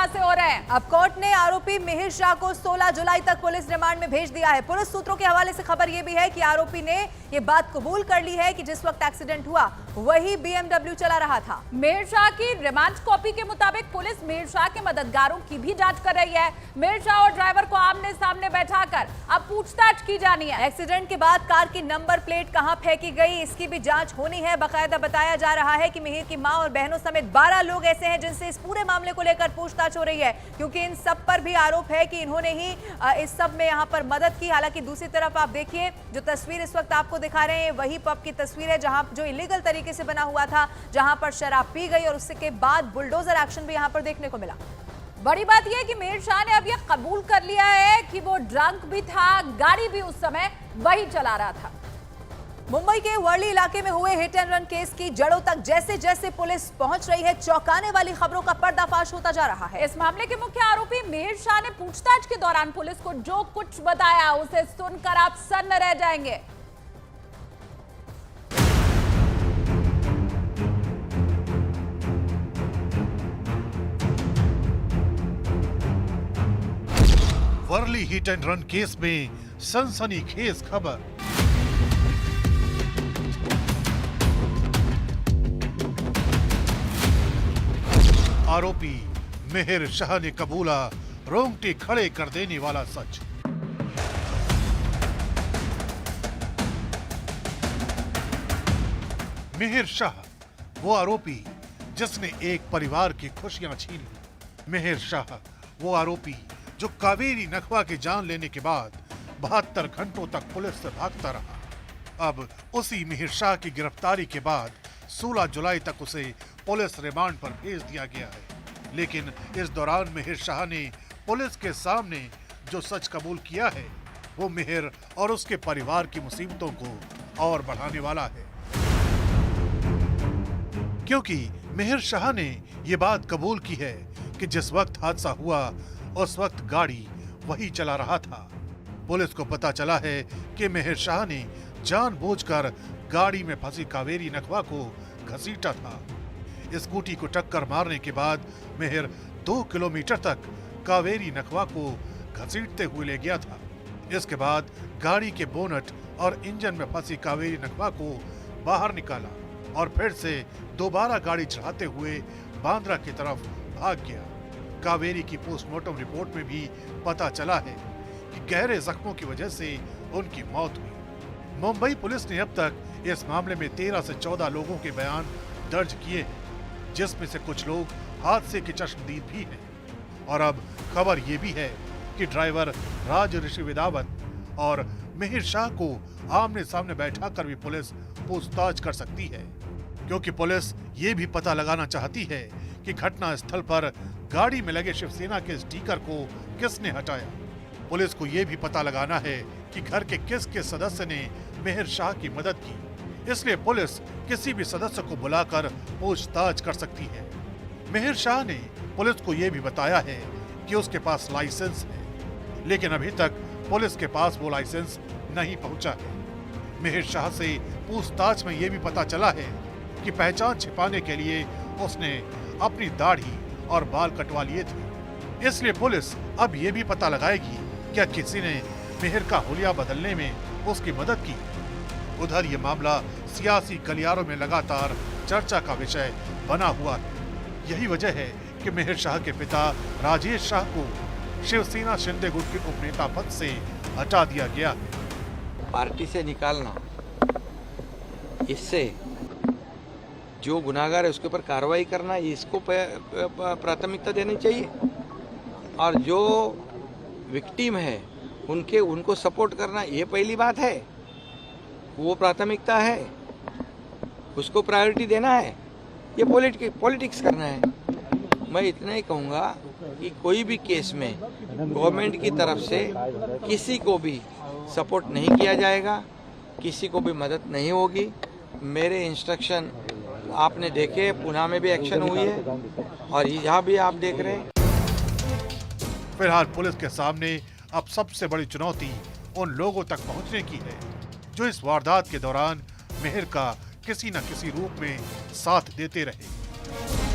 कहां से हो रहे हैं। अब कोर्ट ने आरोपी मिहिर शाह को 16 जुलाई तक पुलिस रिमांड में भेज दिया है। पुलिस सूत्रों के हवाले से खबर यह भी है कि आरोपी ने यह बात कबूल कर ली है कि जिस वक्त एक्सीडेंट हुआ वही BMW चला रहा था। मिहिर शाह की रिमांड कॉपी के मुताबिक पुलिस मिहिर शाह के मददगारों की भी जांच कर रही है। मिहिर शाह और ड्राइवर को आमने सामने बैठाकर अब पूछताछ की जानी है। एक्सीडेंट के बाद कार की नंबर प्लेट कहां फेंकी गई, इसकी भी जांच होनी है। बाकायदा बताया जा रहा है कि मिहिर की मां और बहनों समेत 12 लोग ऐसे हैं जिनसे इस पूरे मामले को लेकर पूछताछ हो रही है, क्योंकि इन सब पर भी आरोप है कि इन्होंने ही इस सब में यहां पर मदद की। हालांकि दूसरी तरफ आप देखिए, जो तस्वीर इस वक्त आपको दिखा रहे हैं वही पब की तस्वीर है जहां जो इलीगल तरीके से बना हुआ था, जहां पर शराब पी गई और उसके बाद बुलडोजर एक्शन भी यहां पर देखने को मिला। बड़ी बात यह है कि मिहिर शाह ने अब यह कबूल कर लिया है कि वो ड्रंक भी था, गाड़ी भी उस समय वही चला रहा था। मुंबई के वर्ली इलाके में हुए हिट एंड रन केस की जड़ों तक जैसे जैसे पुलिस पहुंच रही है, चौंकाने वाली खबरों का पर्दाफाश होता जा रहा है। इस मामले के मुख्य आरोपी मिहिर शाह ने पूछताछ के दौरान पुलिस को जो कुछ बताया उसे सुनकर आप सन्न रह जाएंगे। Worli hit and run case में सनसनीखेज खबर। आरोपी मिहिर शाह ने कबूला रोंगटे खड़े कर देने वाला सच। मिहिर शाह वो आरोपी जिसने एक परिवार की खुशियां छीन ली। मिहिर शाह वो आरोपी जो कावेरी नखवा की जान लेने के बाद 72 घंटों तक पुलिस से भागता रहा। अब उसी मिहिर शाह की गिरफ्तारी के बाद 16 जुलाई तक उसे पुलिस रिमांड पर भेज दिया गया है। लेकिन इस दौरान मिहिर शाह ने पुलिस के सामने जो सच कबूल किया है वो मिहिर और उसके परिवार की मुसीबतों को और बढ़ाने वाला है, क्योंकि मिहिर शाह ने ये बात कबूल की है कि जिस वक्त हादसा हुआ उस वक्त गाड़ी वही चला रहा था। पुलिस को पता चला है कि मिहिर शाह ने जानबूझकर गाड़ी में फंसी कावेरी नखवा को घसीटा था। स्कूटी को टक्कर मारने के बाद मिहिर 2 किलोमीटर तक कावेरी नखवा को घसीटते हुए ले गया था। इसके बाद गाड़ी के बोनट और इंजन में फंसी कावेरी नखवा को बाहर निकाला और फिर से दोबारा गाड़ी चढ़ाते हुए बांद्रा की तरफ भाग गया। कावेरी की पोस्टमार्टम रिपोर्ट में भी पता चला है कि गहरे जख्मों की वजह से उनकी मौत हुई। मुंबई पुलिस ने अब तक इस मामले में 13 से 14 लोगों के बयान दर्ज किए हैं, जिसमें से कुछ लोग हादसे के चश्मदीद भी हैं। और अब खबर ये भी है कि ड्राइवर राज ऋषि विदावत और मिहिर शाह को आमने सामने बैठाकर भी पुलिस पूछताछ कर सकती है, क्योंकि पुलिस ये भी पता लगाना चाहती है कि घटना स्थल पर गाड़ी में लगे शिवसेना के स्टिकर को किसने हटाया। पुलिस को ये भी पता लगाना है कि घर के किस किस सदस्य ने मिहिर शाह की मदद की। इसलिए पुलिस किसी भी सदस्य को बुलाकर पूछताछ कर सकती है। मिहिर शाह ने पुलिस को ये भी बताया है कि उसके पास लाइसेंस है, लेकिन अभी तक पुलिस के पास वो लाइसेंस नहीं पहुंचा है। मिहिर शाह से पूछताछ में ये भी पता चला है कि पहचान छिपाने के लिए उसने अपनी दाढ़ी और बाल कटवा लिए थे। इसलिए पुलिस अब ये भी पता लगाएगी क्या किसी ने मिहिर का हुलिया बदलने में उसकी मदद की। उधर ये मामला सियासी गलियारों में लगातार चर्चा का विषय बना हुआ है। यही वजह है कि मिहिर शाह के पिता राजेश शाह को शिवसेना शिंदे गुट के उपनेता पद से हटा दिया गया। पार्टी से निकालना, इससे जो गुनाहगार है उसके ऊपर कार्रवाई करना, इसको प्राथमिकता देनी चाहिए। और जो विक्टिम है उनको सपोर्ट करना, ये पहली बात है, वो प्राथमिकता है, उसको प्रायोरिटी देना है। ये पॉलिटिक्स करना है। मैं इतना ही कहूँगा कि कोई भी केस में गवर्नमेंट की तरफ से किसी को भी सपोर्ट नहीं किया जाएगा, किसी को भी मदद नहीं होगी। मेरे इंस्ट्रक्शन आपने देखे, पुणे में भी एक्शन हुई है और यहाँ भी आप देख रहे हैं। फिलहाल पुलिस के सामने अब सबसे बड़ी चुनौती उन लोगों तक पहुंचने की है जो इस वारदात के दौरान मिहिर का किसी न किसी रूप में साथ देते रहे।